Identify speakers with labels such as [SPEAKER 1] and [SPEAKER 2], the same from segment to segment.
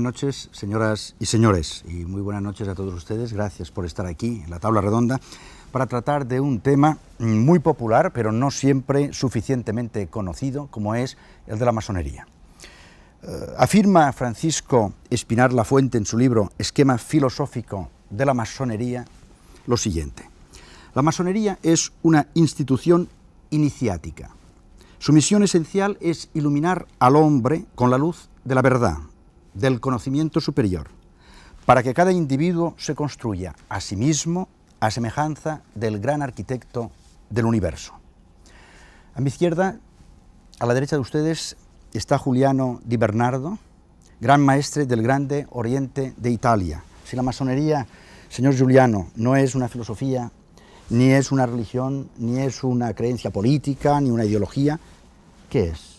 [SPEAKER 1] noches, señoras y señores, y muy buenas noches a todos ustedes. Gracias por estar aquí en la tabla redonda para tratar de un tema muy popular, pero no siempre suficientemente conocido, como es el de la masonería. Afirma Francisco Espinar Lafuente en su libro Esquema filosófico de la masonería lo siguiente: la masonería es una institución iniciática. Su misión esencial es iluminar al hombre con la luz de la verdad, del conocimiento superior, para que cada individuo se construya a sí mismo a semejanza del gran arquitecto del universo. A mi izquierda, a la derecha de ustedes, está Giuliano Di Bernardo, gran maestre del Grande Oriente de Italia. Si la masonería, señor Giuliano, no es una filosofía, ni es una religión, ni es una creencia política, ni una ideología, ¿qué es?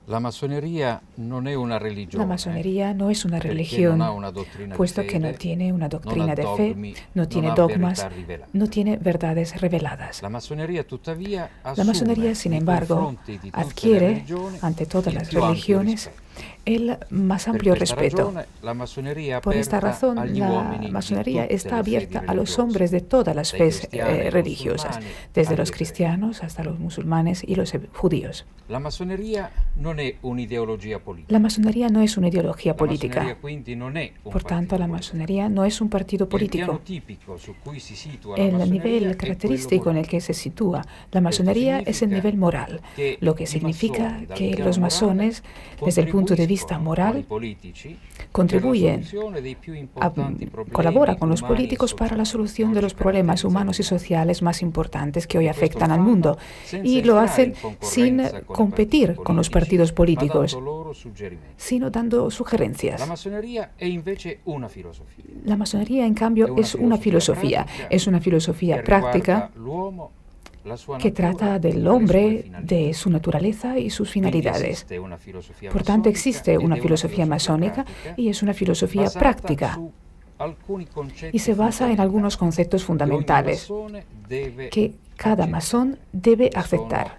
[SPEAKER 2] La masonería no es una religión.
[SPEAKER 3] La masonería no es una religión, puesto que no tiene una doctrina de fe, no tiene dogmas, no tiene verdades reveladas.
[SPEAKER 2] La masonería,
[SPEAKER 3] sin embargo, adquiere ante todas las religiones el más amplio respeto. Por esta razón, la masonería está abierta a los hombres de todas las fes religiosas, desde los cristianos hasta los musulmanes y los judíos.
[SPEAKER 2] La masonería no es una ideología política.
[SPEAKER 3] La masonería no es una ideología política. Por tanto, la masonería no es un partido político. El nivel característico en el que se sitúa la masonería es el nivel moral, lo que significa que los masones, desde el punto de vista moral, contribuyen, colaboran con los políticos para la solución de los problemas humanos y sociales más importantes que hoy afectan al mundo, y lo hacen sin competir con los partidos políticos, sino dando sugerencias. La masonería, en cambio, es una filosofía práctica que trata del hombre, de su naturaleza y sus finalidades. Por tanto, existe una filosofía masónica y es una filosofía práctica y se basa en algunos conceptos fundamentales que cada masón debe aceptar.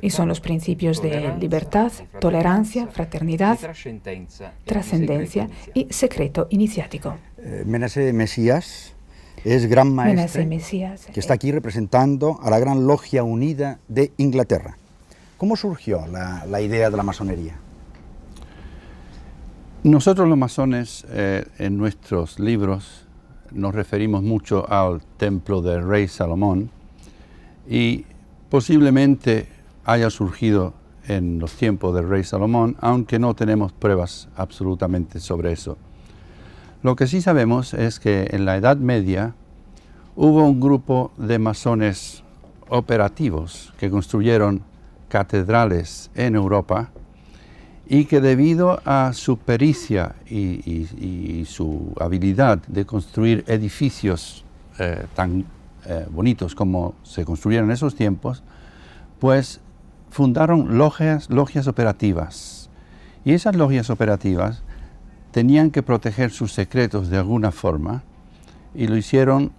[SPEAKER 3] Y son los principios de libertad, tolerancia, fraternidad, trascendencia y secreto iniciático.
[SPEAKER 1] Menace Mesías es gran maestre que está aquí representando a la Gran Logia Unida de Inglaterra. ¿Cómo surgió la idea de la masonería?
[SPEAKER 4] Nosotros los masones en nuestros libros nos referimos mucho al templo del rey Salomón, y posiblemente haya surgido en los tiempos del rey Salomón, aunque no tenemos pruebas absolutamente sobre eso. Lo que sí sabemos es que en la Edad Media hubo un grupo de masones operativos que construyeron catedrales en Europa y que debido a su pericia y su habilidad de construir edificios tan bonitos como se construyeron en esos tiempos, pues fundaron logias operativas. Y esas logias operativas tenían que proteger sus secretos de alguna forma, y lo hicieron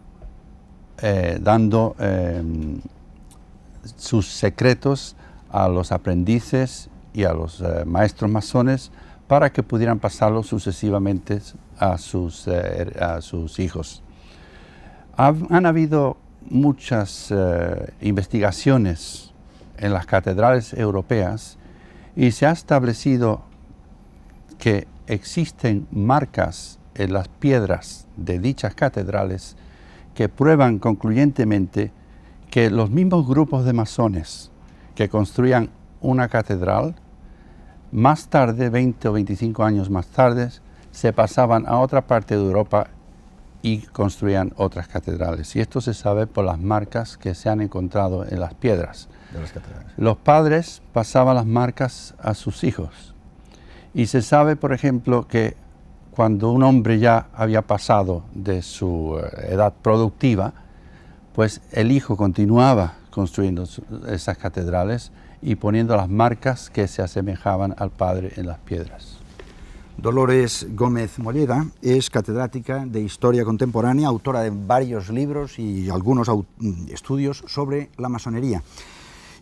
[SPEAKER 4] dando sus secretos a los aprendices y a los maestros masones para que pudieran pasarlos sucesivamente a sus hijos. Han habido muchas investigaciones en las catedrales europeas y se ha establecido que existen marcas en las piedras de dichas catedrales que prueban concluyentemente que los mismos grupos de masones que construían una catedral, más tarde, 20 o 25 años más tarde, se pasaban a otra parte de Europa y construían otras catedrales. Y esto se sabe por las marcas que se han encontrado en las piedras
[SPEAKER 1] de las catedrales.
[SPEAKER 4] Los padres pasaban las marcas a sus hijos. Y se sabe, por ejemplo, que cuando un hombre ya había pasado de su edad productiva, pues el hijo continuaba construyendo esas catedrales y poniendo las marcas que se asemejaban al padre en las piedras.
[SPEAKER 1] Dolores Gómez Molleda es catedrática de Historia Contemporánea, autora de varios libros y algunos estudios sobre la masonería.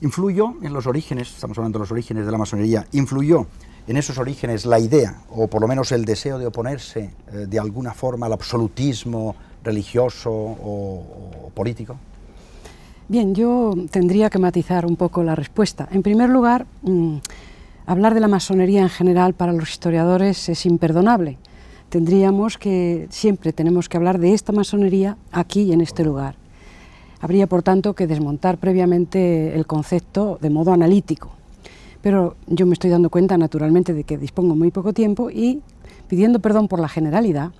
[SPEAKER 1] Influyó en los orígenes, estamos hablando de los orígenes de la masonería, influyó en esos orígenes la idea, o por lo menos el deseo de oponerse de alguna forma al absolutismo religioso o político?
[SPEAKER 5] Bien, yo tendría que matizar un poco la respuesta. En primer lugar, hablar de la masonería en general para los historiadores es imperdonable. Siempre tenemos que hablar de esta masonería aquí, en este lugar. Habría, por tanto, que desmontar previamente el concepto de modo analítico. Pero yo me estoy dando cuenta, naturalmente, de que dispongo muy poco tiempo y, pidiendo perdón por la generalidad,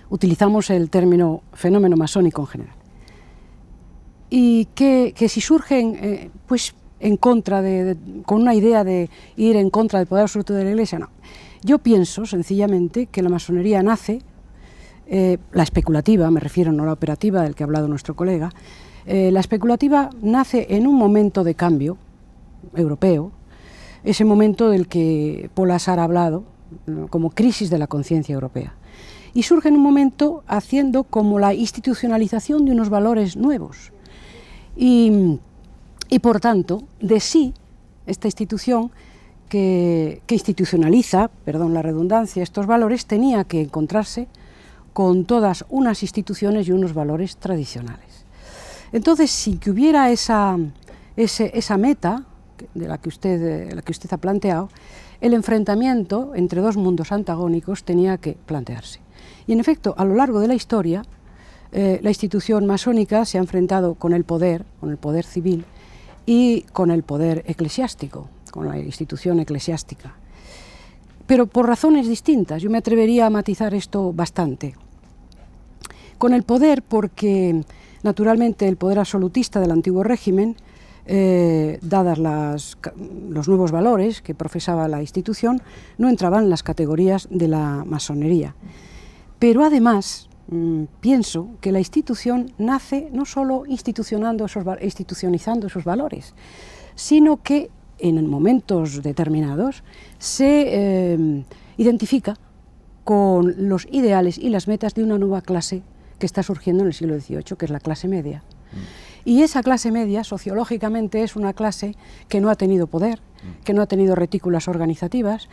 [SPEAKER 5] utilizamos el término fenómeno masónico en general. Y que si surgen, pues, en contra con una idea de ir en contra del poder absoluto de la Iglesia, no. Yo pienso, sencillamente, que la masonería nace, la especulativa, me refiero, no la operativa del que ha hablado nuestro colega, la especulativa nace en un momento de cambio europeo, ese momento del que Paul Asar ha hablado, como crisis de la conciencia europea. Y surge en un momento haciendo como la institucionalización de unos valores nuevos. Y por tanto, de sí, esta institución que institucionaliza, perdón la redundancia, estos valores, tenía que encontrarse con todas unas instituciones y unos valores tradicionales. Entonces, sin que hubiera esa meta de la que usted ha planteado, el enfrentamiento entre dos mundos antagónicos tenía que plantearse. Y en efecto, a lo largo de la historia, la institución masónica se ha enfrentado con el poder civil y con el poder eclesiástico, con la institución eclesiástica. Pero por razones distintas, yo me atrevería a matizar esto bastante. Con el poder porque, naturalmente, el poder absolutista del antiguo régimen, dadas los nuevos valores que profesaba la institución, no entraban en las categorías de la masonería. Pero además, pienso que la institución nace no solo institucionalizando esos valores, sino que en momentos determinados se identifica con los ideales y las metas de una nueva clase que está surgiendo en el siglo XVIII, que es la clase media. Y esa clase media, sociológicamente, es una clase que no ha tenido poder, que no ha tenido retículas organizativas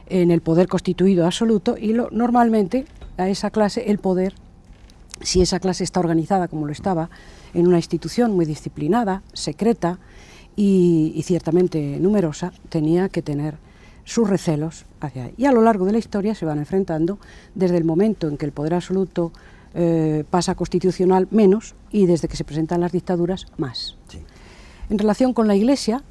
[SPEAKER 5] en el poder constituido absoluto, y normalmente a esa clase el poder, si esa clase está organizada como lo estaba, en una institución muy disciplinada, secreta y ciertamente numerosa, tenía que tener sus recelos hacia ahí. Y a lo largo de la historia se van enfrentando desde el momento en que el poder absoluto pasa constitucional menos, y desde que se presentan las dictaduras más. Sí. En relación con la Iglesia,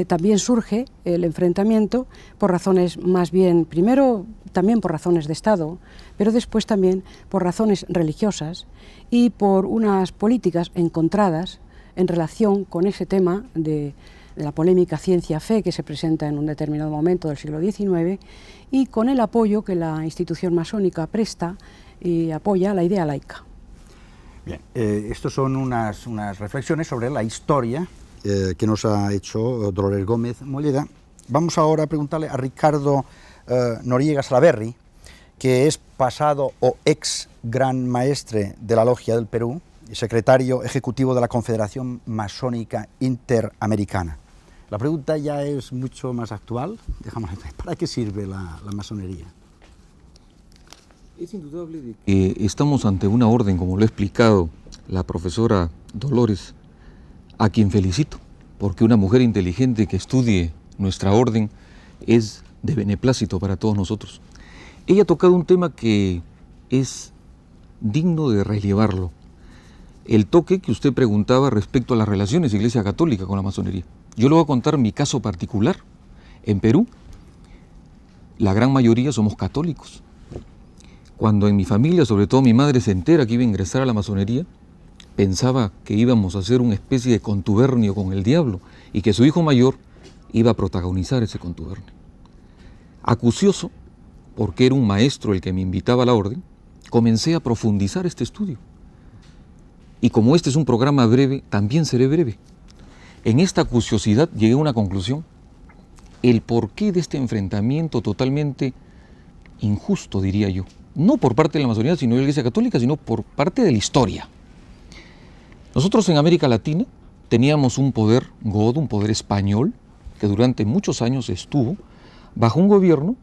[SPEAKER 5] también surge el enfrentamiento por razones más bien, primero también por razones de Estado, pero después también por razones religiosas y por unas políticas encontradas en relación con ese tema de la polémica ciencia-fe que se presenta en un determinado momento del siglo XIX, y con el apoyo que la institución masónica presta y apoya la idea laica.
[SPEAKER 1] Bien, estos son unas reflexiones sobre la historia que nos ha hecho Dolores Gómez Molleda. Vamos ahora a preguntarle a Ricardo Noriega Salaverry, que es pasado o ex gran maestre de la Logia del Perú y secretario ejecutivo de la Confederación Masónica Interamericana. La pregunta ya es mucho más actual. ¿Para qué sirve la masonería?
[SPEAKER 2] Es indudable de que estamos ante una orden, como lo ha explicado la profesora Dolores, a quien felicito, porque una mujer inteligente que estudie nuestra orden es de beneplácito para todos nosotros. Ella ha tocado un tema que es digno de relevarlo, el toque que usted preguntaba respecto a las relaciones Iglesia Católica con la masonería. Yo le voy a contar mi caso particular. En Perú, la gran mayoría somos católicos. Cuando en mi familia, sobre todo mi madre, se entera que iba a ingresar a la masonería, pensaba que íbamos a hacer una especie de contubernio con el diablo y que su hijo mayor iba a protagonizar ese contubernio. Acucioso, porque era un maestro el que me invitaba a la orden, comencé a profundizar este estudio. Y como este es un programa breve, también seré breve. En esta curiosidad llegué a una conclusión: el porqué de este enfrentamiento totalmente injusto, diría yo, no por parte de la masonería, sino de la Iglesia Católica, sino por parte de la historia. Nosotros en América Latina teníamos un poder godo, un poder español, que durante muchos años estuvo bajo un gobierno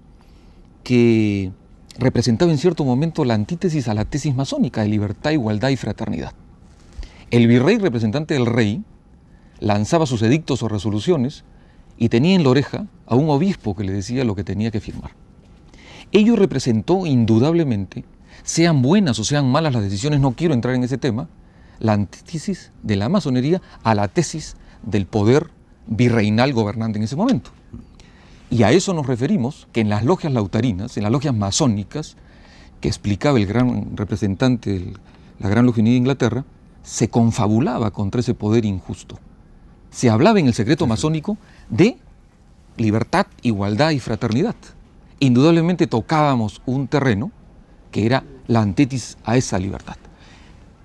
[SPEAKER 2] que representaba en cierto momento la antítesis a la tesis masónica de libertad, igualdad y fraternidad. El virrey, representante del rey, lanzaba sus edictos o resoluciones y tenía en la oreja a un obispo que le decía lo que tenía que firmar. Ello representó indudablemente, sean buenas o sean malas las decisiones, no quiero entrar en ese tema, la antítesis de la masonería a la tesis del poder virreinal gobernante en ese momento. Y a eso nos referimos, que en las logias lautarinas, en las logias masónicas, que explicaba el gran representante de la Gran Logia Unida de Inglaterra, se confabulaba contra ese poder injusto. Se hablaba en el secreto masónico de libertad, igualdad y fraternidad. Indudablemente tocábamos un terreno que era la antítesis a esa libertad.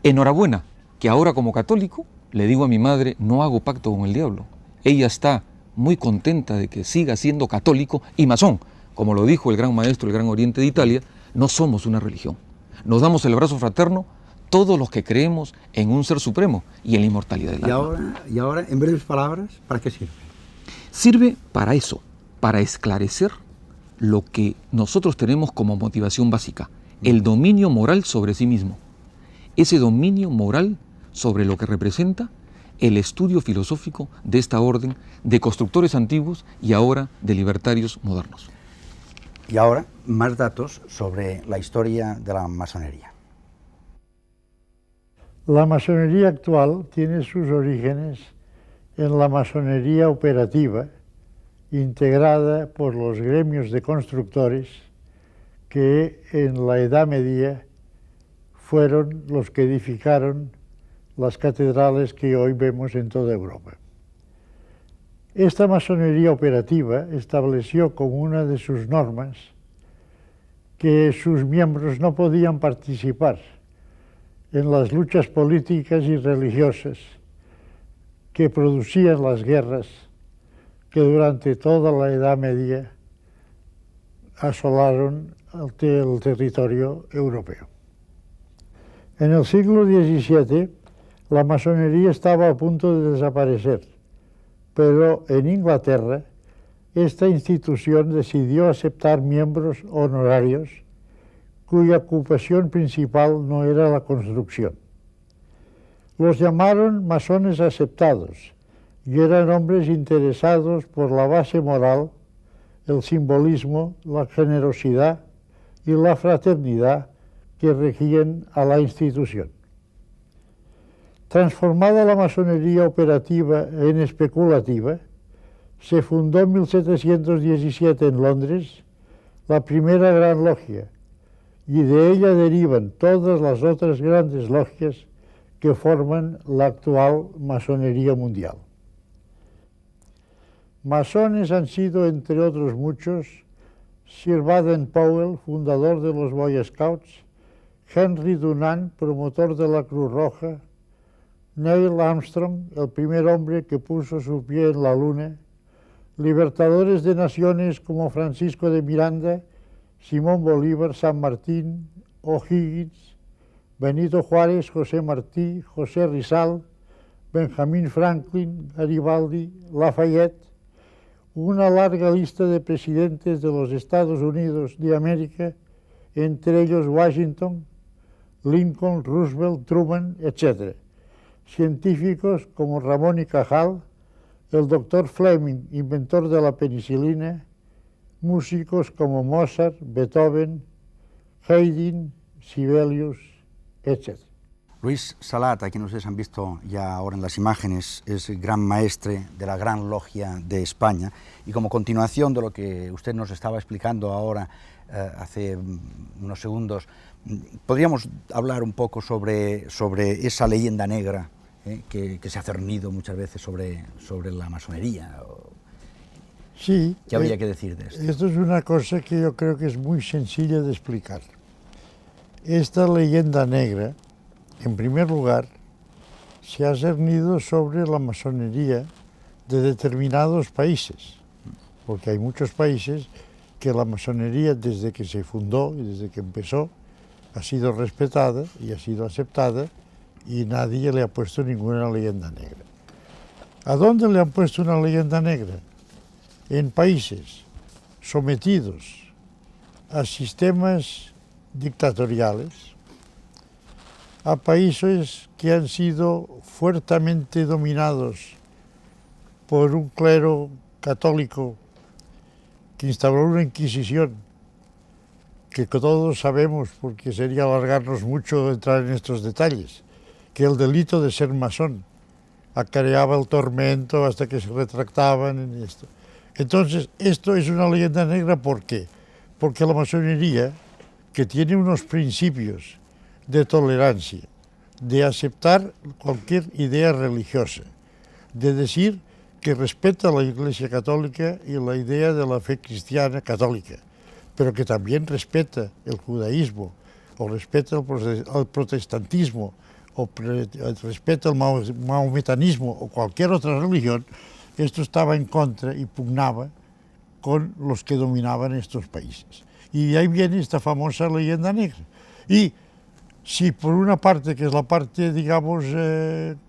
[SPEAKER 2] Enhorabuena, que ahora como católico le digo a mi madre, no hago pacto con el diablo. Ella está muy contenta de que siga siendo católico y masón. Como lo dijo el gran maestro del Gran Oriente de Italia, no somos una religión. Nos damos el abrazo fraterno todos los que creemos en un ser supremo y en la inmortalidad del alma.
[SPEAKER 1] Y ahora, en breves palabras, ¿para qué sirve?
[SPEAKER 2] Sirve para eso, para esclarecer lo que nosotros tenemos como motivación básica, el dominio moral sobre sí mismo. Ese dominio moral sobre lo que representa el estudio filosófico de esta orden de constructores antiguos y ahora de libertarios modernos.
[SPEAKER 1] Y ahora, más datos sobre la historia de la masonería.
[SPEAKER 6] La masonería actual tiene sus orígenes en la masonería operativa, integrada por los gremios de constructores que en la Edad Media fueron los que edificaron las catedrales que hoy vemos en toda Europa. Esta masonería operativa estableció como una de sus normas que sus miembros no podían participar en las luchas políticas y religiosas que producían las guerras que durante toda la Edad Media asolaron el territorio europeo. En el siglo XVII, la masonería estaba a punto de desaparecer, pero en Inglaterra esta institución decidió aceptar miembros honorarios cuya ocupación principal no era la construcción. Los llamaron masones aceptados y eran hombres interesados por la base moral, el simbolismo, la generosidad y la fraternidad que regían a la institución. Transformada la masonería operativa en especulativa, se fundó en 1717 en Londres la primera gran logia, y de ella derivan todas las otras grandes logias que forman la actual masonería mundial. Masones han sido, entre otros muchos, Sir Baden-Powell, fundador de los Boy Scouts, Henry Dunant, promotor de la Cruz Roja, Neil Armstrong, el primer hombre que puso su pie en la Luna, libertadores de naciones como Francisco de Miranda, Simón Bolívar, San Martín, O'Higgins, Benito Juárez, José Martí, José Rizal, Benjamin Franklin, Garibaldi, Lafayette, una larga lista de presidentes de los Estados Unidos de América, entre ellos Washington, Lincoln, Roosevelt, Truman, etc. Científicos como Ramón y Cajal, el doctor Fleming, inventor de la penicilina, músicos como Mozart, Beethoven, Haydn, Sibelius, etc.
[SPEAKER 1] Luis Salat, a quien ustedes han visto ya ahora en las imágenes, es gran maestre de la Gran Logia de España, y como continuación de lo que usted nos estaba explicando ahora hace unos segundos, podríamos hablar un poco sobre esa leyenda negra que se ha cernido muchas veces sobre la masonería.
[SPEAKER 6] Sí.
[SPEAKER 1] ¿Qué habría que decir de esto?
[SPEAKER 6] Esto es una cosa que yo creo que es muy sencilla de explicar. Esta leyenda negra, en primer lugar, se ha cernido sobre la masonería de determinados países, porque hay muchos países que la masonería, desde que se fundó y desde que empezó, ha sido respetada y ha sido aceptada, y nadie le ha puesto ninguna leyenda negra. ¿A dónde le han puesto una leyenda negra? en países sometidos a sistemas dictatoriales, a países que han sido fuertemente dominados por un clero católico que instauró una Inquisición, que todos sabemos, porque sería alargarnos mucho entrar en estos detalles, que el delito de ser masón acarreaba el tormento hasta que se retractaban en esto. Entonces, esto es una leyenda negra, ¿por qué? Porque la masonería, que tiene unos principios de tolerancia, de aceptar cualquier idea religiosa, de decir que respeta la Iglesia Católica y la idea de la fe cristiana católica, pero que también respeta el judaísmo, o respeta el protestantismo, o respeta el mahometanismo o cualquier otra religión, esto estaba en contra y pugnaba con los que dominaban estos países. Y de ahí viene esta famosa leyenda negra. Y si por una parte, que es la parte, digamos,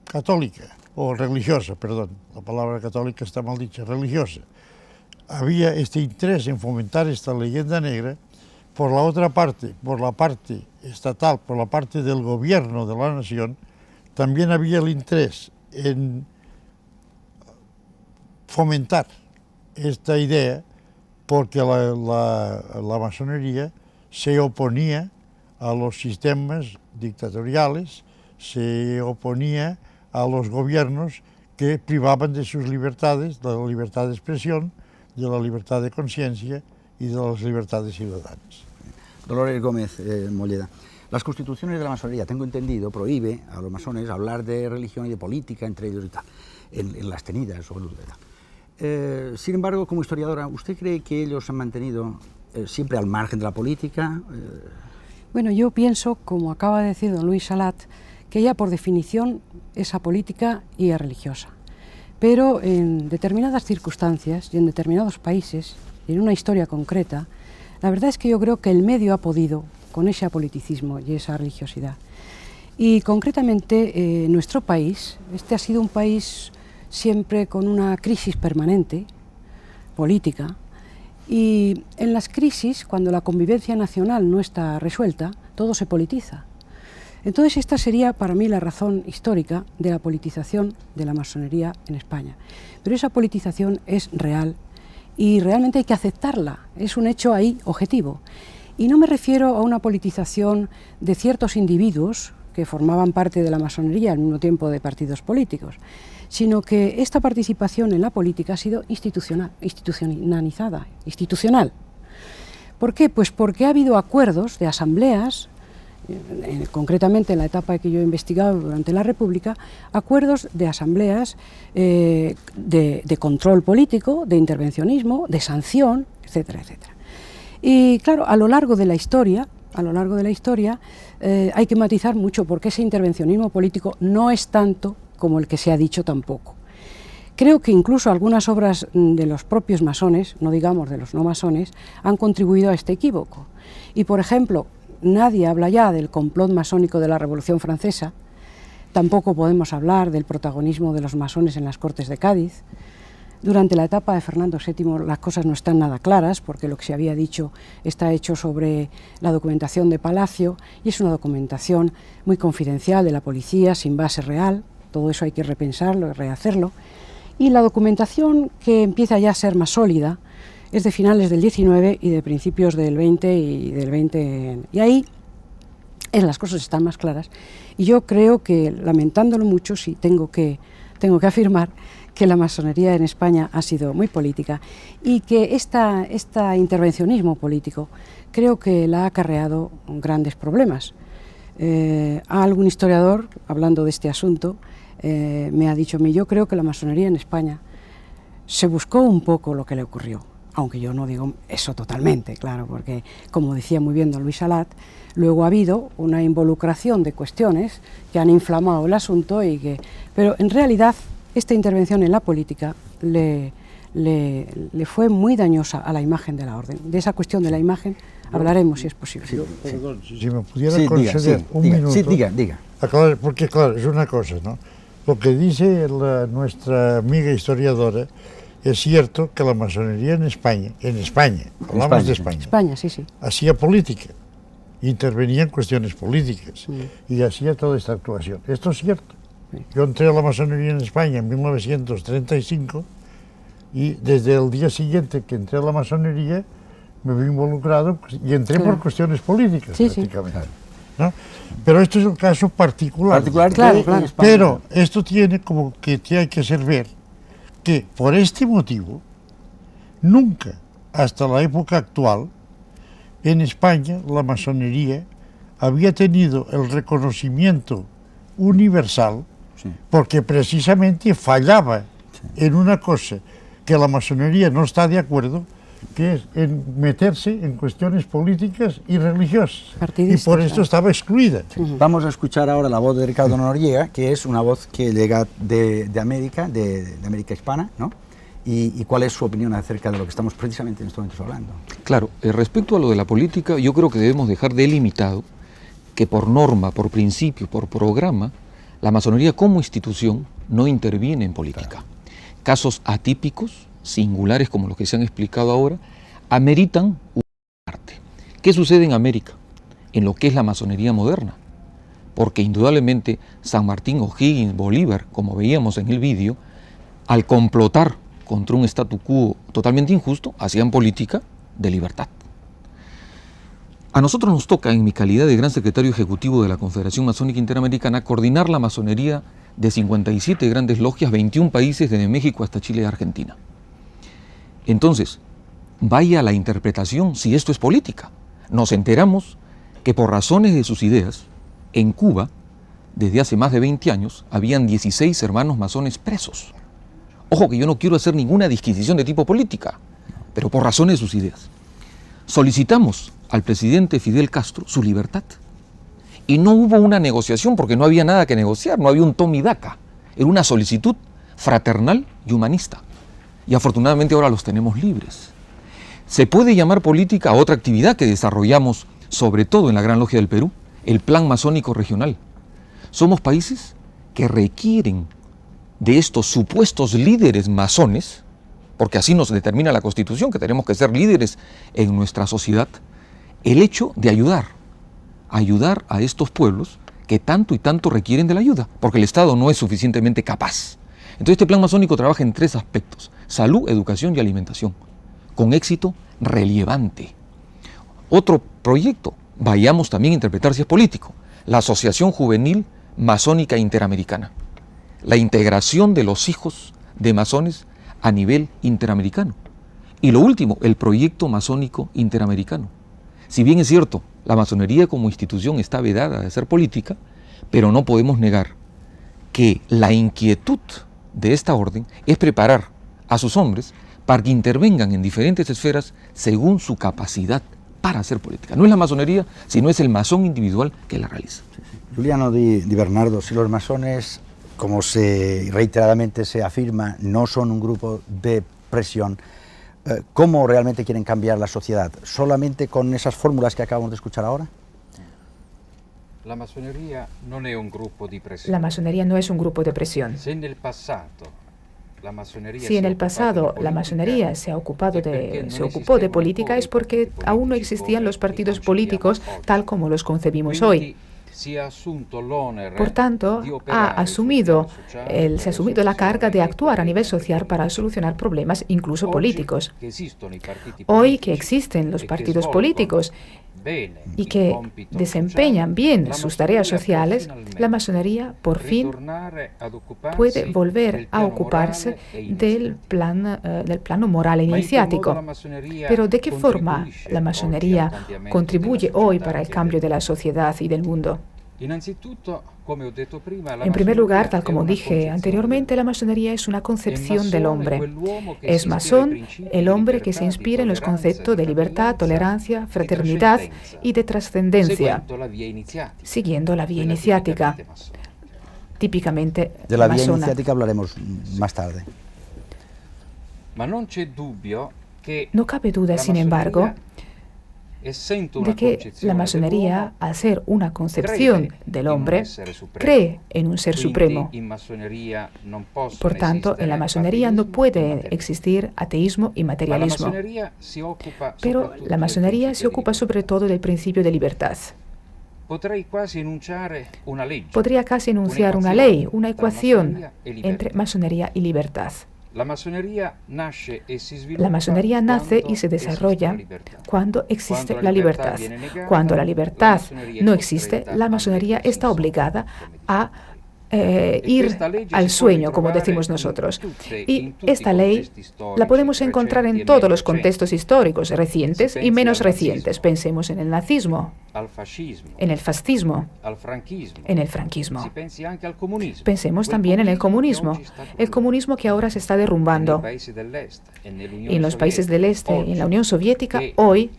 [SPEAKER 6] católica, o religiosa, perdón, la palabra católica está mal dicha, religiosa, había este interés en fomentar esta leyenda negra, por la otra parte, por la parte estatal, por la parte del gobierno de la nación, también había el interés en fomentar esta idea, porque la masonería se oponía a los sistemas dictatoriales, se oponía a los gobiernos que privaban de sus libertades, de la libertad de expresión, de la libertad de conciencia y de las libertades ciudadanas.
[SPEAKER 1] Dolores Gómez Molleda, las constituciones de la masonería, tengo entendido, prohíbe a los masones hablar de religión y de política entre ellos y tal, en las tenidas o tal. Sin embargo, como historiadora, ¿usted cree que ellos se han mantenido siempre al margen de la política?
[SPEAKER 5] Bueno, yo pienso, como acaba de decir don Luis Salat, que ella por definición es apolítica y es religiosa. Pero en determinadas circunstancias y en determinados países, y en una historia concreta, la verdad es que yo creo que el medio ha podido con ese apoliticismo y esa religiosidad. Y concretamente nuestro país, este ha sido un país siempre con una crisis permanente, política, y en las crisis, cuando la convivencia nacional no está resuelta, todo se politiza. Entonces esta sería para mí la razón histórica de la politización de la masonería en España. Pero esa politización es real y realmente hay que aceptarla, es un hecho ahí objetivo. Y no me refiero a una politización de ciertos individuos que formaban parte de la masonería al mismo tiempo de partidos políticos, sino que esta participación en la política ha sido institucionalizada, institucional. ¿Por qué? Pues porque ha habido acuerdos de asambleas, concretamente en la etapa que yo he investigado durante la República, acuerdos de asambleas de control político, de intervencionismo, de sanción, etcétera, etcétera. Y claro, a lo largo de la historia hay que matizar mucho, porque ese intervencionismo político no es tanto como el que se ha dicho tampoco. Creo que incluso algunas obras de los propios masones, no digamos de los no masones, han contribuido a este equívoco. Y por ejemplo, nadie habla ya del complot masónico de la Revolución Francesa, tampoco podemos hablar del protagonismo de los masones en las Cortes de Cádiz. Durante la etapa de Fernando VII las cosas no están nada claras, porque lo que se había dicho está hecho sobre la documentación de Palacio, y es una documentación muy confidencial de la policía, sin base real. Todo eso hay que repensarlo y rehacerlo. Y la documentación que empieza ya a ser más sólida es de finales del XIX y de principios del XX y del XX. Y ahí las cosas están más claras. Y yo creo que, lamentándolo mucho, sí tengo que afirmar que la masonería en España ha sido muy política y que este intervencionismo político creo que la ha acarreado grandes problemas. Algún historiador, hablando de este asunto, me ha dicho a mí, yo creo que la masonería en España se buscó un poco lo que le ocurrió, aunque yo no digo eso totalmente, claro, porque como decía muy bien don Luis Salat, luego ha habido una involucración de cuestiones que han inflamado el asunto, pero en realidad esta intervención en la política le fue muy dañosa a la imagen de la orden. De esa cuestión de la imagen hablaremos, si es posible.
[SPEAKER 6] Sí, perdón, si me pudiera conceder un minuto.
[SPEAKER 1] Sí, diga.
[SPEAKER 6] Aclarar, porque claro, es una cosa, ¿no? Lo que dice nuestra amiga historiadora es cierto que la masonería en España, hablamos de España,
[SPEAKER 5] España, sí, sí.
[SPEAKER 6] hacía política, intervenía en cuestiones políticas y hacía toda esta actuación. Esto es cierto. Yo entré a la masonería en España en 1935 y desde el día siguiente que entré a la masonería me vi involucrado y entré por cuestiones políticas prácticamente. ¿No? Pero esto es un caso particular.
[SPEAKER 5] Claro.
[SPEAKER 6] Pero esto tiene como que hay que hacer ver que por este motivo nunca hasta la época actual en España la masonería había tenido el reconocimiento universal porque precisamente fallaba en una cosa que la masonería no está de acuerdo, que es en meterse en cuestiones políticas y religiosas. Y por esto estaba excluida.
[SPEAKER 1] Vamos a escuchar ahora la voz de Ricardo Noriega, que es una voz que llega de América, de América hispana, ¿no? Y cuál es su opinión acerca de lo que estamos precisamente en estos momentos hablando.
[SPEAKER 2] Claro, respecto a lo de la política, yo creo que debemos dejar delimitado que por norma, por principio, por programa, la masonería como institución no interviene en política. Claro. Casos atípicos, singulares como los que se han explicado ahora, ameritan una parte. ¿Qué sucede en América? En lo que es la masonería moderna. Porque indudablemente San Martín, O'Higgins, Bolívar, como veíamos en el vídeo, al complotar contra un statu quo totalmente injusto, hacían política de libertad. A nosotros nos toca, en mi calidad de gran secretario ejecutivo de la Confederación Masónica Interamericana, coordinar la masonería de 57 grandes logias, 21 países, desde México hasta Chile y Argentina. Entonces, vaya la interpretación si esto es política. Nos enteramos que por razones de sus ideas, en Cuba, desde hace más de 20 años, habían 16 hermanos masones presos. Ojo que yo no quiero hacer ninguna disquisición de tipo política, pero por razones de sus ideas. Solicitamos al presidente Fidel Castro su libertad. Y no hubo una negociación porque no había nada que negociar, no había un toma y daca. Era una solicitud fraternal y humanista. Y afortunadamente ahora los tenemos libres. Se puede llamar política a otra actividad que desarrollamos, sobre todo en la Gran Logia del Perú, el Plan Masónico Regional. Somos países que requieren de estos supuestos líderes masones, porque así nos determina la Constitución, que tenemos que ser líderes en nuestra sociedad, el hecho de ayudar a estos pueblos que tanto y tanto requieren de la ayuda, porque el Estado no es suficientemente capaz. Entonces este plan masónico trabaja en 3 aspectos: salud, educación y alimentación, con éxito relevante. Otro proyecto, vayamos también a interpretar si es político, la Asociación Juvenil Masónica Interamericana, la integración de los hijos de masones a nivel interamericano. Y lo último, el proyecto masónico interamericano. Si bien es cierto, la masonería como institución está vedada de ser política, pero no podemos negar que la inquietud de esta orden es preparar a sus hombres para que intervengan en diferentes esferas según su capacidad para hacer política. No es la masonería, sino es el masón individual que la realiza.
[SPEAKER 1] Giuliano Di Bernardo, si los masones, como reiteradamente se afirma, no son un grupo de presión, ¿cómo realmente quieren cambiar la sociedad? ¿Solamente con esas fórmulas que acabamos de escuchar ahora?
[SPEAKER 7] La masonería no es un grupo de presión.
[SPEAKER 3] La masonería no es un grupo de presión.
[SPEAKER 7] Si en el pasado
[SPEAKER 3] la masonería se ocupó de política, es porque aún no existían los partidos políticos tal como los concebimos hoy. Por tanto, se ha asumido la carga de actuar a nivel social para solucionar problemas, incluso políticos. Hoy que existen los partidos políticos y que desempeñan bien sus tareas sociales, la masonería por fin puede volver a ocuparse del plano moral e iniciático. Pero ¿de qué forma la masonería contribuye hoy para el cambio de la sociedad y del mundo? En primer lugar, tal como dije anteriormente, la masonería es una concepción del hombre. Es masón el hombre que se inspira en los conceptos de libertad, tolerancia, fraternidad y de trascendencia, siguiendo la vía iniciática, típicamente
[SPEAKER 1] de la
[SPEAKER 3] masona.
[SPEAKER 1] Vía iniciática hablaremos más tarde.
[SPEAKER 3] No cabe duda, sin embargo, de que la masonería, al ser una concepción del hombre, cree en un ser supremo. Por tanto, en la masonería no puede existir ateísmo y materialismo. Pero la masonería se ocupa sobre todo del principio de libertad. Podría casi enunciar una ley, una ecuación entre masonería y libertad. La masonería nace y se desarrolla cuando existe la libertad. Cuando la libertad no existe, la masonería está obligada a ir al sueño, como decimos nosotros. Y esta ley la podemos encontrar en todos los contextos históricos, recientes y menos recientes. Pensemos en el nazismo, en el fascismo, en el franquismo. Pensemos también en el comunismo que ahora se está derrumbando. En los países del este, en la Unión Soviética, hoy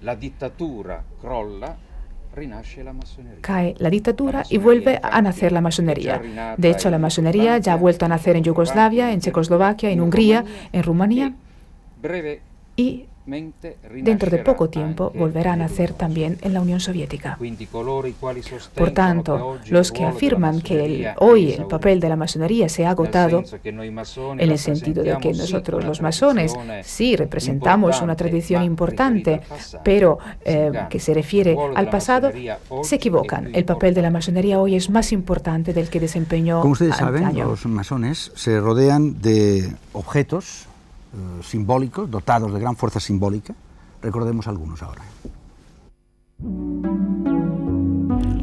[SPEAKER 3] cae la dictadura y vuelve a nacer la masonería. De hecho, la masonería ya ha vuelto a nacer en Yugoslavia, en Checoslovaquia, en Hungría, en Rumanía y dentro de poco tiempo volverá a nacer también en la Unión Soviética. Por tanto, los que afirman que hoy el papel de la masonería se ha agotado, en el sentido de que nosotros los masones sí representamos una tradición importante, pero que se refiere al pasado, se equivocan. El papel de la masonería hoy es más importante del que desempeñó
[SPEAKER 1] Como ustedes saben,
[SPEAKER 3] antaño.
[SPEAKER 1] los masones se rodean de objetos simbólicos, dotados de gran fuerza simbólica. Recordemos algunos ahora.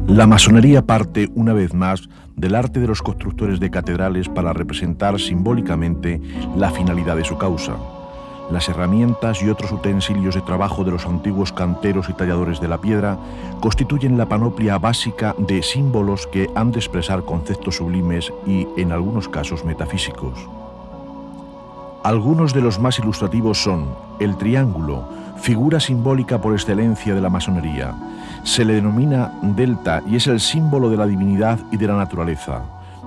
[SPEAKER 8] La masonería parte, una vez más, del arte de los constructores de catedrales para representar simbólicamente la finalidad de su causa. Las herramientas y otros utensilios de trabajo de los antiguos canteros y talladores de la piedra constituyen la panoplia básica de símbolos que han de expresar conceptos sublimes y, en algunos casos, metafísicos. Algunos de los más ilustrativos son el triángulo, figura simbólica por excelencia de la masonería. Se le denomina delta y es el símbolo de la divinidad y de la naturaleza.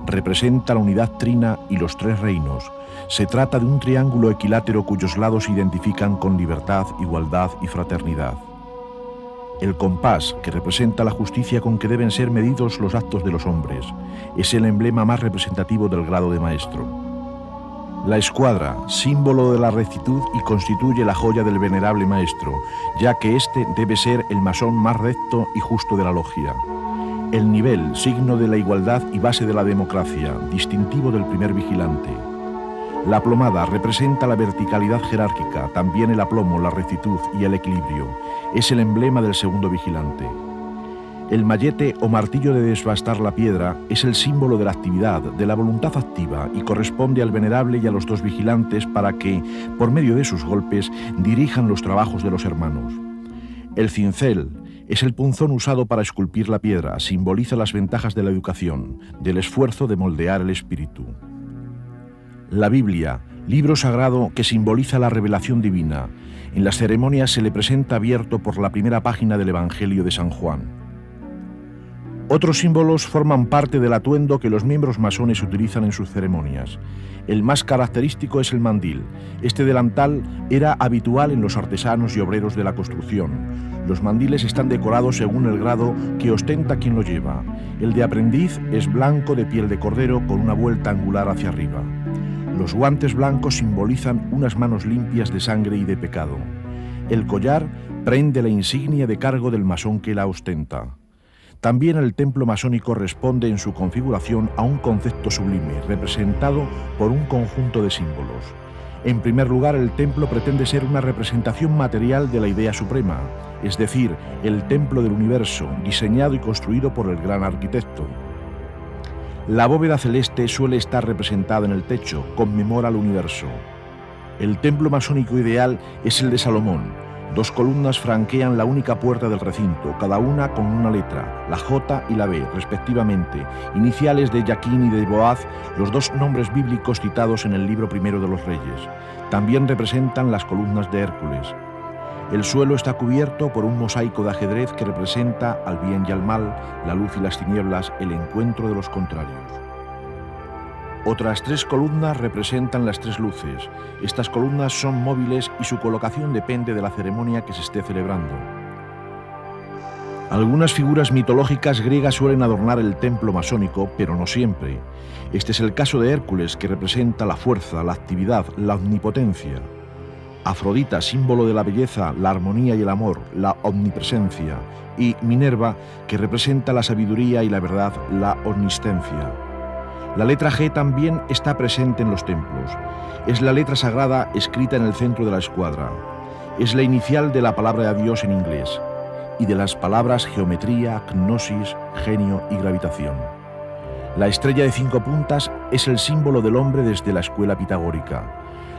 [SPEAKER 8] Representa la unidad trina y los tres reinos. Se trata de un triángulo equilátero cuyos lados se identifican con libertad, igualdad y fraternidad. El compás, que representa la justicia con que deben ser medidos los actos de los hombres, es el emblema más representativo del grado de maestro. La escuadra, símbolo de la rectitud y constituye la joya del venerable maestro, ya que éste debe ser el masón más recto y justo de la logia. El nivel, signo de la igualdad y base de la democracia, distintivo del primer vigilante. La plomada representa la verticalidad jerárquica, también el aplomo, la rectitud y el equilibrio. Es el emblema del segundo vigilante. El mallete o martillo de desbastar la piedra es el símbolo de la actividad, de la voluntad activa y corresponde al venerable y a los dos vigilantes para que, por medio de sus golpes, dirijan los trabajos de los hermanos. El cincel es el punzón usado para esculpir la piedra, simboliza las ventajas de la educación, del esfuerzo de moldear el espíritu. La Biblia, libro sagrado que simboliza la revelación divina. En las ceremonias se le presenta abierto por la primera página del Evangelio de San Juan. Otros símbolos forman parte del atuendo que los miembros masones utilizan en sus ceremonias. El más característico es el mandil. Este delantal era habitual en los artesanos y obreros de la construcción. Los mandiles están decorados según el grado que ostenta quien lo lleva. El de aprendiz es blanco de piel de cordero con una vuelta angular hacia arriba. Los guantes blancos simbolizan unas manos limpias de sangre y de pecado. El collar prende la insignia de cargo del masón que la ostenta. También el templo masónico responde en su configuración a un concepto sublime, representado por un conjunto de símbolos. En primer lugar, el templo pretende ser una representación material de la idea suprema, es decir, el templo del universo, diseñado y construido por el gran arquitecto. La bóveda celeste suele estar representada en el techo, conmemora al universo. El templo masónico ideal es el de Salomón. 2 columnas franquean la única puerta del recinto, cada una con una letra, la J y la B, respectivamente, iniciales de Jaquín y de Boaz, los 2 nombres bíblicos citados en el libro primero de los Reyes. También representan las columnas de Hércules. El suelo está cubierto por un mosaico de ajedrez que representa al bien y al mal, la luz y las tinieblas, el encuentro de los contrarios. Otras 3 columnas representan las 3 luces. Estas columnas son móviles y su colocación depende de la ceremonia que se esté celebrando. Algunas figuras mitológicas griegas suelen adornar el templo masónico, pero no siempre. Este es el caso de Hércules, que representa la fuerza, la actividad, la omnipotencia. Afrodita, símbolo de la belleza, la armonía y el amor, la omnipresencia. Y Minerva, que representa la sabiduría y la verdad, la omnisciencia. La letra G también está presente en los templos. Es la letra sagrada escrita en el centro de la escuadra. Es la inicial de la palabra de Dios en inglés y de las palabras geometría, gnosis, genio y gravitación. La estrella de 5 puntas es el símbolo del hombre desde la escuela pitagórica.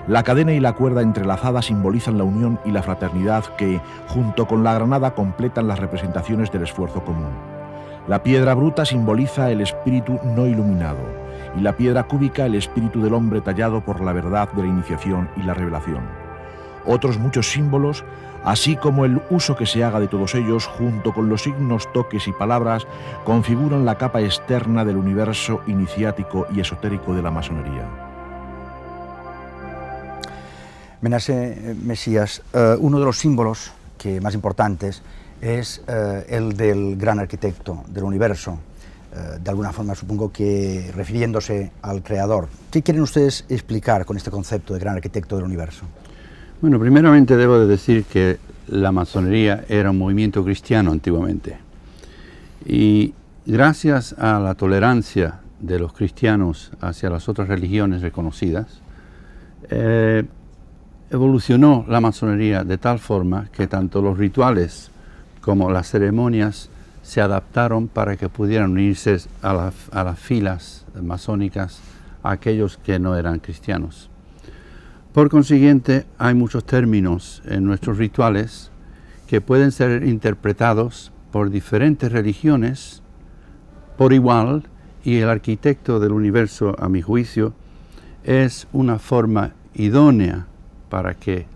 [SPEAKER 8] La cadena y la cuerda entrelazada simbolizan la unión y la fraternidad que, junto con la granada, completan las representaciones del esfuerzo común. La piedra bruta simboliza el espíritu no iluminado y la piedra cúbica el espíritu del hombre tallado por la verdad de la iniciación y la revelación. Otros muchos símbolos, así como el uso que se haga de todos ellos, junto con los signos, toques y palabras, configuran la capa externa del universo iniciático y esotérico de la masonería.
[SPEAKER 1] Menace Mesías, uno de los símbolos más importantes es el del gran arquitecto del universo, de alguna forma supongo que refiriéndose al creador. ¿Qué quieren ustedes explicar con este concepto de gran arquitecto del universo?
[SPEAKER 4] Bueno, primeramente debo de decir que la masonería era un movimiento cristiano antiguamente y gracias a la tolerancia de los cristianos hacia las otras religiones reconocidas, evolucionó la masonería de tal forma que tanto los rituales como las ceremonias se adaptaron para que pudieran unirse a las filas masónicas a aquellos que no eran cristianos. Por consiguiente, hay muchos términos en nuestros rituales que pueden ser interpretados por diferentes religiones por igual, y el arquitecto del universo, a mi juicio, es una forma idónea para que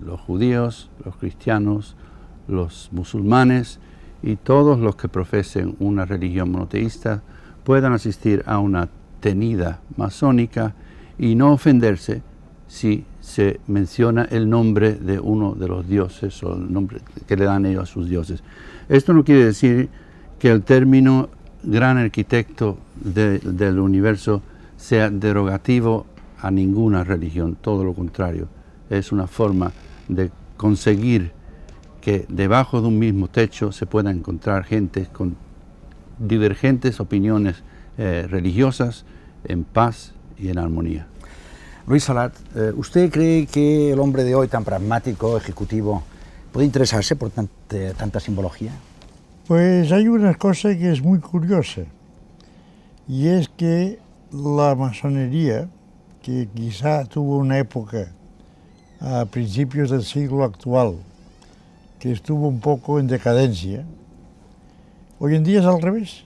[SPEAKER 4] los judíos, los cristianos, los musulmanes y todos los que profesen una religión monoteísta puedan asistir a una tenida masónica y no ofenderse si se menciona el nombre de uno de los dioses o el nombre que le dan ellos a sus dioses. Esto no quiere decir que el término gran arquitecto del universo sea derogativo a ninguna religión, todo lo contrario. Es una forma de conseguir que debajo de un mismo techo se puedan encontrar gente con divergentes opiniones religiosas en paz y en armonía.
[SPEAKER 1] Luis Salat, ¿usted cree que el hombre de hoy tan pragmático, ejecutivo, puede interesarse por tanta simbología?
[SPEAKER 6] Pues hay una cosa que es muy curiosa, y es que la masonería, que quizá tuvo una época a principios del siglo actual, que estuvo un poco en decadencia, hoy en día es al revés.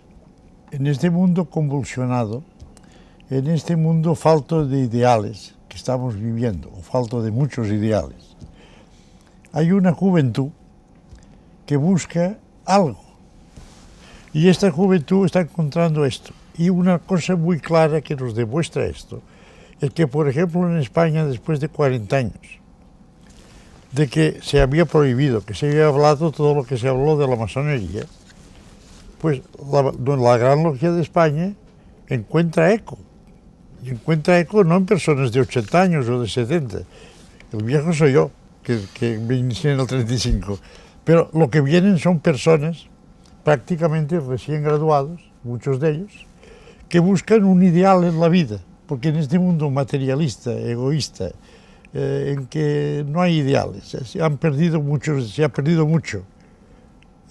[SPEAKER 6] En este mundo convulsionado, en este mundo falto de ideales que estamos viviendo, o falto de muchos ideales, hay una juventud que busca algo. Y esta juventud está encontrando esto. Y una cosa muy clara que nos demuestra esto es que, por ejemplo, en España, después de 40 años, de que se había prohibido, que se había hablado todo lo que se habló de la masonería, pues la Gran Logia de España encuentra eco. Y encuentra eco no en personas de 80 años o de 70. El viejo soy yo, que me inicié en el 35. Pero lo que vienen son personas prácticamente recién graduados, muchos de ellos, que buscan un ideal en la vida, porque en este mundo materialista, egoísta, en que no hay ideales, se ha perdido mucho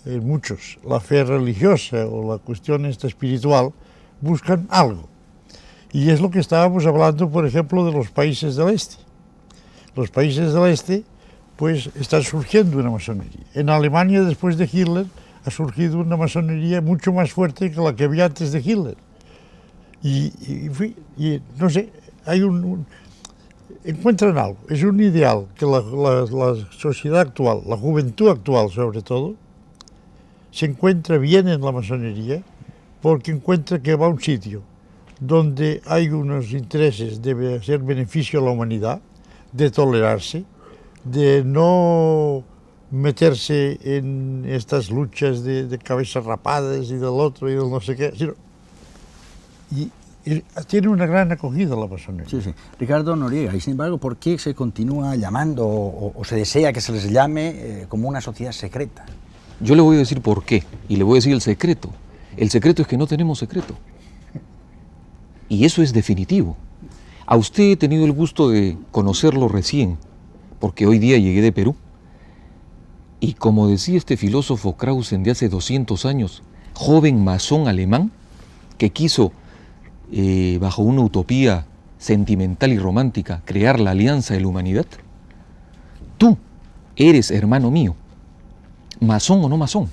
[SPEAKER 6] en muchos. La fe religiosa o la cuestión espiritual buscan algo. Y es lo que estábamos hablando, por ejemplo, de los países del este. Los países del este, pues, está surgiendo una masonería. En Alemania, después de Hitler, ha surgido una masonería mucho más fuerte que la que había antes de Hitler. Y no sé, hay encuentran algo, es un ideal que la sociedad actual, la juventud actual sobre todo, se encuentra bien en la masonería porque encuentra que va a un sitio donde hay unos intereses de hacer beneficio a la humanidad, de tolerarse, de no meterse en estas luchas de cabezas rapadas y del otro y del no sé qué, sino, y tiene una gran acogida la masonería.
[SPEAKER 1] Sí, sí. Ricardo Noriega, y sin embargo, ¿por qué se continúa llamando o se desea que se les llame como una sociedad secreta?
[SPEAKER 2] Yo le voy a decir por qué, y le voy a decir el secreto. El secreto es que no tenemos secreto. Y eso es definitivo. A usted he tenido el gusto de conocerlo recién, porque hoy día llegué de Perú. Y como decía este filósofo Krausen de hace 200 años, joven masón alemán, que quiso, bajo una utopía sentimental y romántica, crear la alianza de la humanidad, tú eres hermano mío, masón o no masón,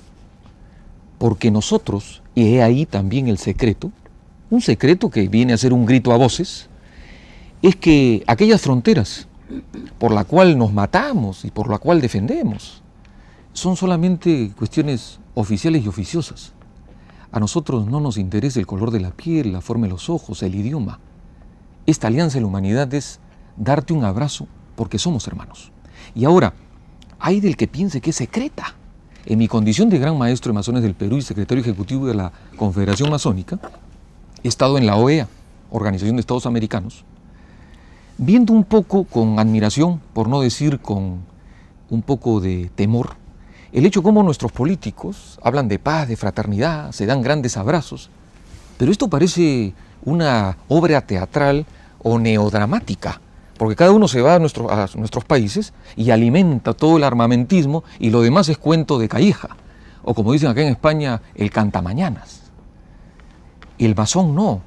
[SPEAKER 2] porque nosotros, y he ahí también el secreto, un secreto que viene a ser un grito a voces, es que aquellas fronteras por la cual nos matamos y por la cual defendemos son solamente cuestiones oficiales y oficiosas. A nosotros no nos interesa el color de la piel, la forma de los ojos, el idioma. Esta alianza de la humanidad es darte un abrazo porque somos hermanos. Y ahora, hay del que piense que es secreta. En mi condición de gran maestro de masones del Perú y secretario ejecutivo de la Confederación Masónica, he estado en la OEA, Organización de Estados Americanos, viendo un poco con admiración, por no decir con un poco de temor, el hecho como nuestros políticos hablan de paz, de fraternidad, se dan grandes abrazos, pero esto parece una obra teatral o neodramática, porque cada uno se va a nuestros países y alimenta todo el armamentismo y lo demás es cuento de calleja, o como dicen acá en España, el cantamañanas. Y el masón no.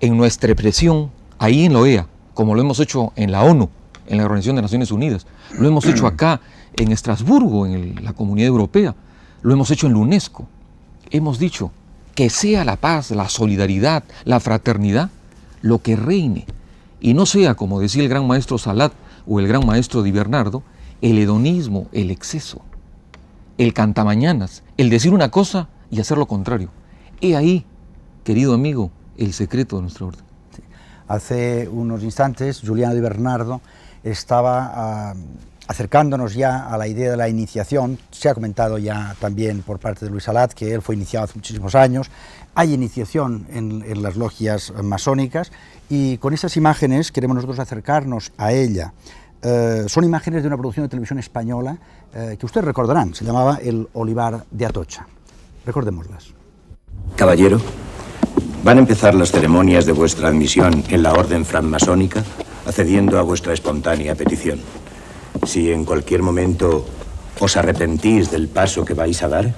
[SPEAKER 2] En nuestra expresión, ahí en la OEA, como lo hemos hecho en la ONU, en la Organización de Naciones Unidas, lo hemos hecho acá en Estrasburgo, en la Comunidad Europea, lo hemos hecho en la UNESCO. Hemos dicho que sea la paz, la solidaridad, la fraternidad, lo que reine, y no sea, como decía el gran maestro Salat o el gran maestro Di Bernardo, el hedonismo, el exceso, el cantamañanas, el decir una cosa y hacer lo contrario. He ahí, querido amigo, el secreto de nuestra orden.
[SPEAKER 1] Sí. Hace unos instantes, Giuliano Di Bernardo estaba acercándonos ya a la idea de la iniciación. Se ha comentado ya también por parte de Luis Salat que él fue iniciado hace muchísimos años. Hay iniciación en las logias masónicas y con esas imágenes queremos nosotros acercarnos a ella. Son imágenes de una producción de televisión española que ustedes recordarán, se llamaba El Olivar de Atocha. Recordémoslas.
[SPEAKER 9] Caballero, van a empezar las ceremonias de vuestra admisión en la orden francmasónica, accediendo a vuestra espontánea petición. Si en cualquier momento os arrepentís del paso que vais a dar,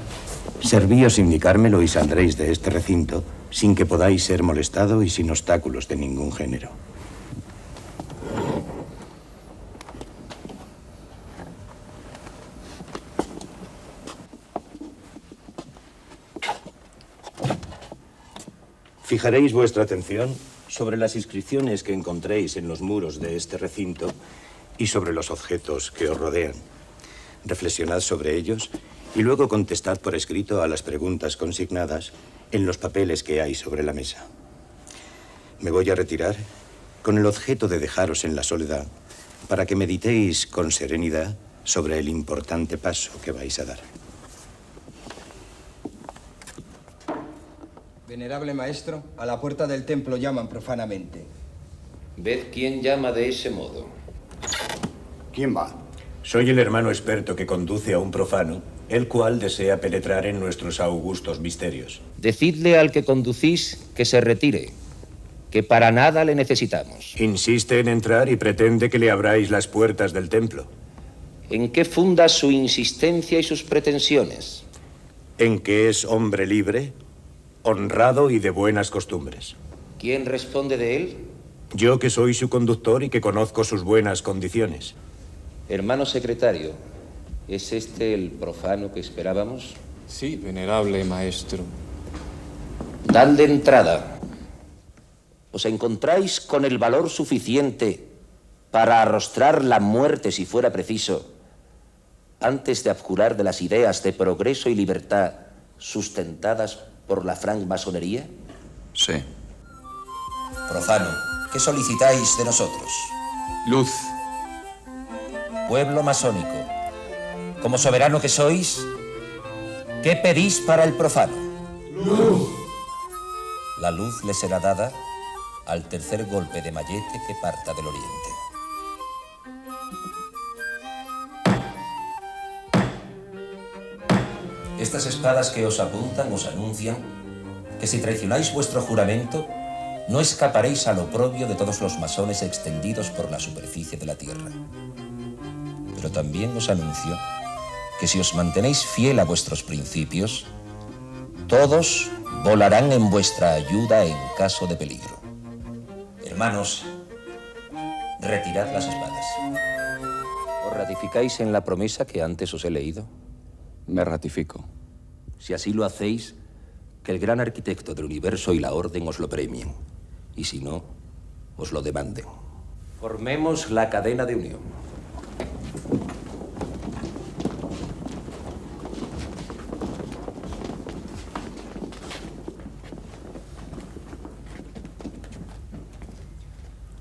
[SPEAKER 9] servíos indicármelo y saldréis de este recinto sin que podáis ser molestado y sin obstáculos de ningún género. Fijaréis vuestra atención sobre las inscripciones que encontréis en los muros de este recinto y sobre los objetos que os rodean. Reflexionad sobre ellos y luego contestad por escrito a las preguntas consignadas en los papeles que hay sobre la mesa. Me voy a retirar con el objeto de dejaros en la soledad para que meditéis con serenidad sobre el importante paso que vais a dar.
[SPEAKER 10] Venerable maestro, a la puerta del templo llaman profanamente.
[SPEAKER 11] Ved quién llama de ese modo.
[SPEAKER 9] ¿Quién va? Soy el hermano experto que conduce a un profano, el cual desea penetrar en nuestros augustos misterios.
[SPEAKER 11] Decidle al que conducís que se retire, que para nada le necesitamos.
[SPEAKER 9] Insiste en entrar y pretende que le abráis las puertas del templo.
[SPEAKER 11] ¿En qué funda su insistencia y sus pretensiones?
[SPEAKER 9] En que es hombre libre, honrado y de buenas costumbres.
[SPEAKER 11] ¿Quién responde de él?
[SPEAKER 9] Yo, que soy su conductor y que conozco sus buenas condiciones.
[SPEAKER 11] Hermano secretario, ¿es este el profano que esperábamos?
[SPEAKER 12] Sí, venerable maestro.
[SPEAKER 11] Dadle entrada. ¿Os encontráis con el valor suficiente para arrostrar la muerte si fuera preciso, antes de abjurar de las ideas de progreso y libertad sustentadas por la francmasonería?
[SPEAKER 13] Sí.
[SPEAKER 10] Profano, ¿qué solicitáis de nosotros?
[SPEAKER 12] Luz.
[SPEAKER 10] Pueblo masónico,
[SPEAKER 11] Como soberano que sois, ¿qué pedís para el profano?
[SPEAKER 13] Luz.
[SPEAKER 11] La luz le será dada al tercer golpe de mallete que parta del oriente. Estas espadas que os apuntan os anuncian que si traicionáis vuestro juramento, no escaparéis al oprobio de todos los masones extendidos por la superficie de la tierra. Pero también os anuncio que si os mantenéis fiel a vuestros principios, todos volarán en vuestra ayuda en caso de peligro. Hermanos, retirad las espadas. ¿Os ratificáis en la promesa que antes os he leído?
[SPEAKER 2] Me ratifico.
[SPEAKER 11] Si así lo hacéis, que el gran arquitecto del universo y la orden os lo premien. Y si no, os lo demanden. Formemos la cadena de unión.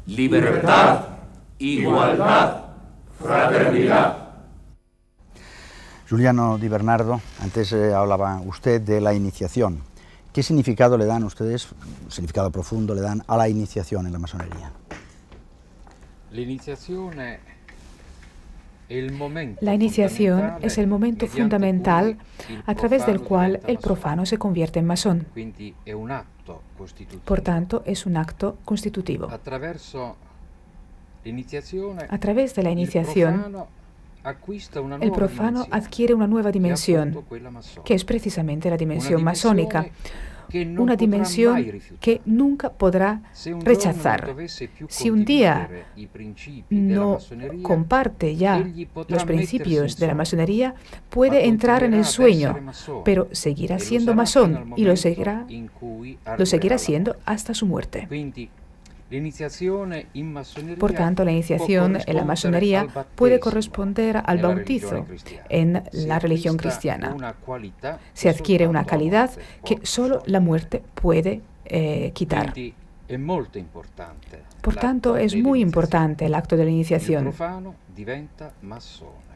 [SPEAKER 11] Libertad, igualdad, fraternidad.
[SPEAKER 1] Giuliano Di Bernardo, antes hablaba usted de la iniciación. ¿Qué significado le dan ustedes, significado profundo le dan a la iniciación en la masonería?
[SPEAKER 3] La iniciación es el momento fundamental a través del cual el profano se convierte en masón. Por tanto, es un acto constitutivo. A través de la iniciación, el profano adquiere una nueva dimensión, que es precisamente la dimensión masónica, una dimensión que nunca podrá rechazar. Si un día no comparte ya los principios de la masonería, puede entrar en el sueño, pero seguirá siendo masón y lo seguirá siendo hasta su muerte. Por tanto, la iniciación en la masonería puede corresponder al bautizo en la religión cristiana. Se adquiere una calidad que solo la muerte puede quitar. Por tanto, es muy importante el acto de la iniciación.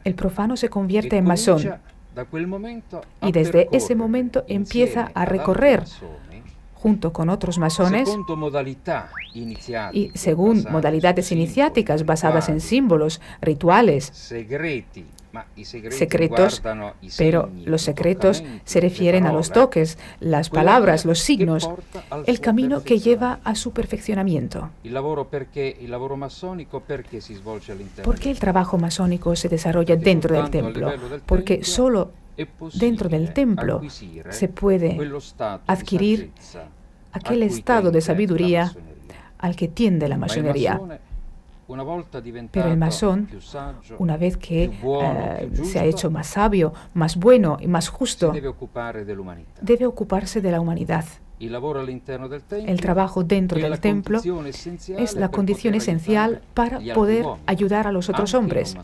[SPEAKER 3] El profano se convierte en masón y desde ese momento empieza a recorrer junto con otros masones y según modalidades iniciáticas basadas en símbolos, rituales, secretos, pero los secretos se refieren a los toques, las palabras, los signos, el camino que lleva a su perfeccionamiento. ¿Por qué el trabajo masónico se desarrolla dentro del templo? Porque solo dentro del templo se puede adquirir aquel estado de sabiduría al que tiende la masonería. Pero el masón, una vez que se ha hecho más sabio, más bueno y más justo, debe ocuparse de la humanidad. El trabajo dentro del templo es la condición esencial para poder ayudar a los otros hombres,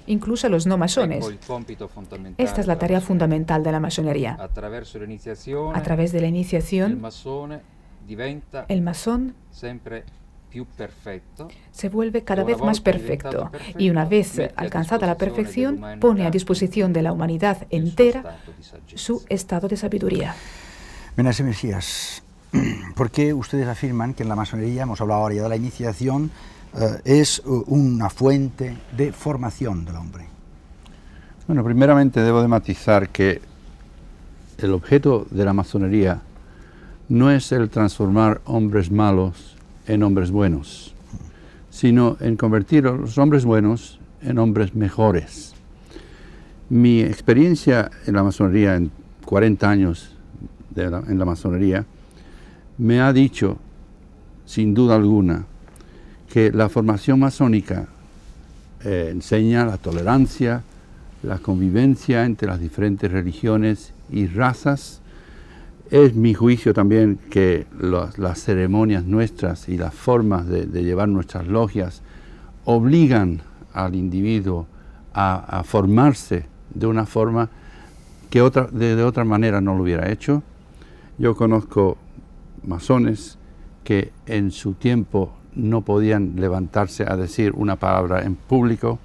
[SPEAKER 3] incluso a los no masones. Esta es la tarea fundamental de la masonería. A través de la iniciación, el masón se vuelve cada vez más perfecto y una vez alcanzada la perfección, pone a disposición de la humanidad entera su estado de sabiduría.
[SPEAKER 1] Menace Mesías, ¿por qué ustedes afirman que en la masonería, hemos hablado ahora ya de la iniciación, es una fuente de formación del hombre?
[SPEAKER 4] Bueno, primeramente debo de matizar que el objeto de la masonería no es el transformar hombres malos en hombres buenos, sino en convertir a los hombres buenos en hombres mejores. Mi experiencia en la masonería, en 40 años en la masonería, me ha dicho, sin duda alguna, que la formación masónica enseña la tolerancia, la convivencia entre las diferentes religiones y razas. Es mi juicio también que las ceremonias nuestras y las formas de llevar nuestras logias obligan al individuo a formarse de una forma que de otra manera no lo hubiera hecho. Yo conozco masones que en su tiempo no podían levantarse a decir una palabra en público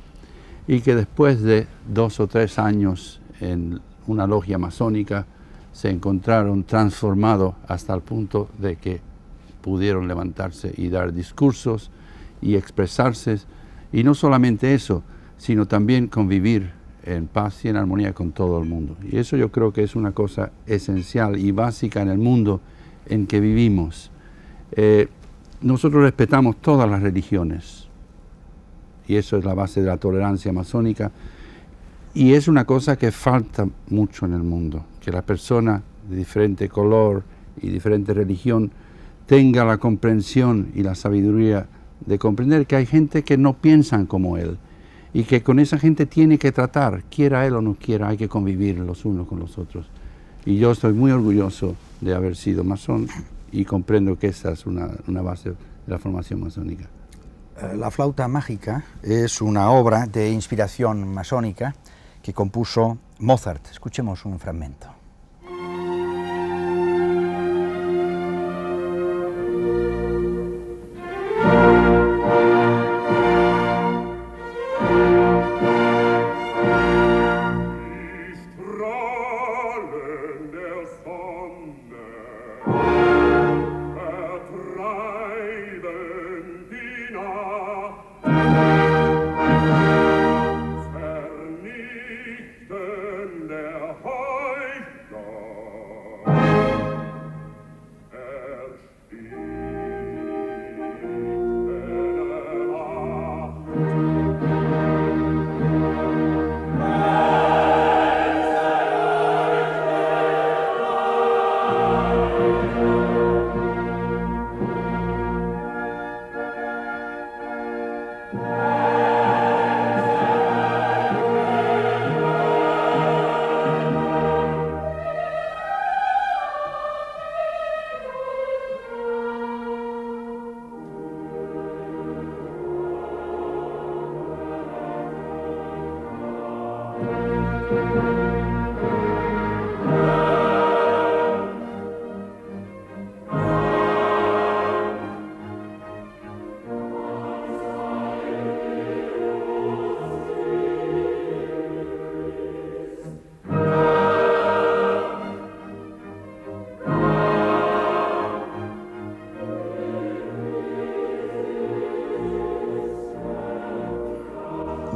[SPEAKER 4] y que después de 2 o 3 años en una logia masónica se encontraron transformados hasta el punto de que pudieron levantarse y dar discursos y expresarse, y no solamente eso, sino también convivir en paz y en armonía con todo el mundo. Y eso yo creo que es una cosa esencial y básica en el mundo en que vivimos. Nosotros respetamos todas las religiones, y eso es la base de la tolerancia masónica, y es una cosa que falta mucho en el mundo, que la persona de diferente color y diferente religión tenga la comprensión y la sabiduría de comprender que hay gente que no piensan como él, y que con esa gente tiene que tratar, quiera él o no quiera, hay que convivir los unos con los otros. Y yo estoy muy orgulloso de haber sido masón y comprendo que esa es una base de la formación masónica.
[SPEAKER 1] La flauta mágica es una obra de inspiración masónica que compuso Mozart. Escuchemos un fragmento.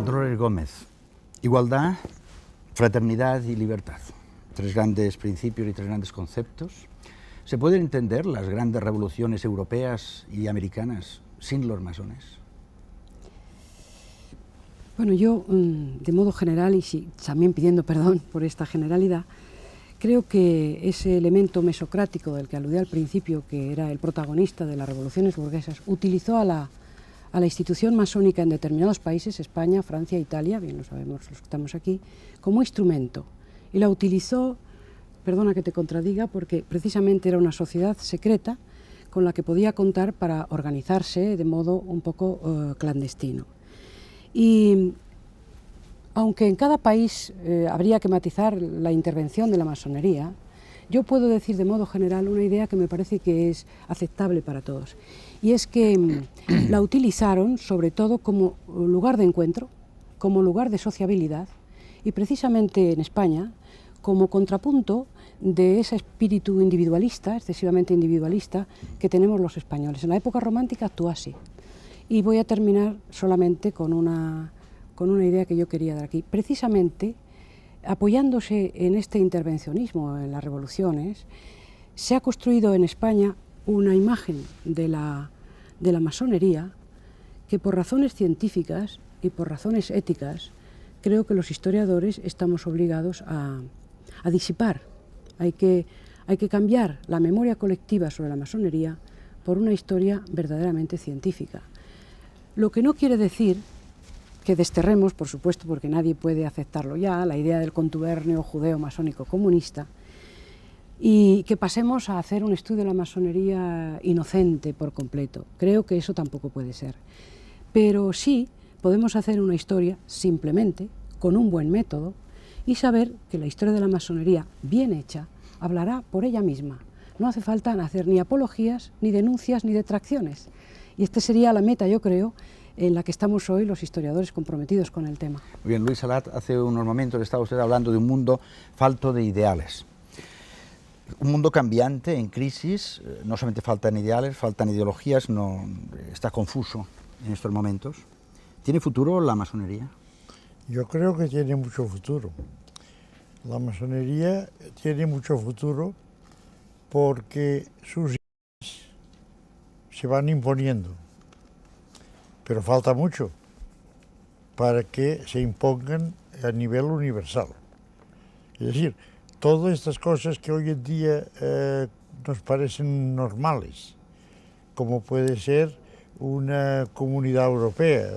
[SPEAKER 1] Dolores Gómez, igualdad, fraternidad y libertad. 3 grandes principios y 3 grandes conceptos. ¿Se pueden entender las grandes revoluciones europeas y americanas sin los masones?
[SPEAKER 5] Bueno, yo, de modo general, y también pidiendo perdón por esta generalidad, creo que ese elemento mesocrático del que aludí al principio, que era el protagonista de las revoluciones burguesas, utilizó a la institución masónica en determinados países, España, Francia, Italia, bien lo sabemos los que estamos aquí, como instrumento. Y la utilizó, perdona que te contradiga, porque precisamente era una sociedad secreta con la que podía contar para organizarse de modo un poco clandestino. Y aunque en cada país habría que matizar la intervención de la masonería, yo puedo decir de modo general una idea que me parece que es aceptable para todos. Y es que la utilizaron sobre todo como lugar de encuentro, como lugar de sociabilidad, y precisamente en España como contrapunto de ese espíritu individualista, excesivamente individualista, que tenemos los españoles. En la época romántica actuó así. Y voy a terminar solamente con una idea que yo quería dar aquí. Precisamente, apoyándose en este intervencionismo en las revoluciones, se ha construido en España una imagen de la masonería que por razones científicas y por razones éticas creo que los historiadores estamos obligados a disipar. Hay que cambiar la memoria colectiva sobre la masonería por una historia verdaderamente científica. Lo que no quiere decir que desterremos, por supuesto, porque nadie puede aceptarlo ya, la idea del contubernio judeo-masónico comunista, y que pasemos a hacer un estudio de la masonería inocente por completo. Creo que eso tampoco puede ser. Pero sí podemos hacer una historia simplemente, con un buen método, y saber que la historia de la masonería, bien hecha, hablará por ella misma. No hace falta hacer ni apologías, ni denuncias, ni detracciones. Y esta sería la meta, yo creo, en la que estamos hoy los historiadores comprometidos con el tema.
[SPEAKER 1] Muy bien, Luis Salat, hace unos momentos estaba usted hablando de un mundo falto de ideales. Un mundo cambiante, en crisis, no solamente faltan ideales, faltan ideologías, no, está confuso en estos momentos. ¿Tiene futuro la masonería?
[SPEAKER 6] Yo creo que tiene mucho futuro. La masonería tiene mucho futuro porque sus ideas se van imponiendo, pero falta mucho para que se impongan a nivel universal. Es decir, todas estas cosas que hoy en día nos parecen normales, como puede ser una comunidad europea,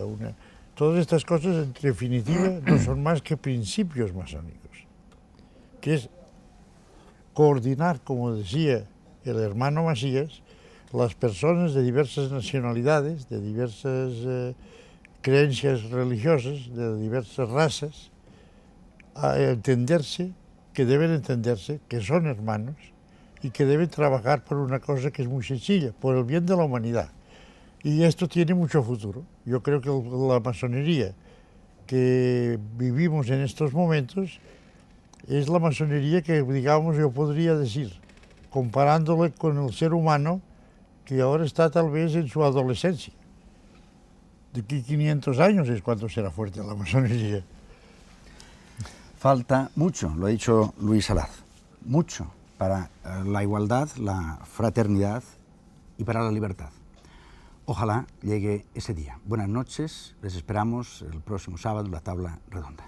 [SPEAKER 6] todas estas cosas en definitiva no son más que principios masónicos, que es coordinar, como decía el hermano Masías, las personas de diversas nacionalidades, de diversas creencias religiosas, de diversas razas, a entenderse, que deben entenderse, que son hermanos y que deben trabajar por una cosa que es muy sencilla, por el bien de la humanidad. Y esto tiene mucho futuro. Yo creo que la masonería que vivimos en estos momentos es la masonería que, digamos, yo podría decir, comparándole con el ser humano que ahora está tal vez en su adolescencia. De aquí 500 años es cuando será fuerte la masonería.
[SPEAKER 1] Falta mucho, lo ha dicho Luis Salat, mucho para la igualdad, la fraternidad y para la libertad. Ojalá llegue ese día. Buenas noches, les esperamos el próximo sábado en la Tabla Redonda.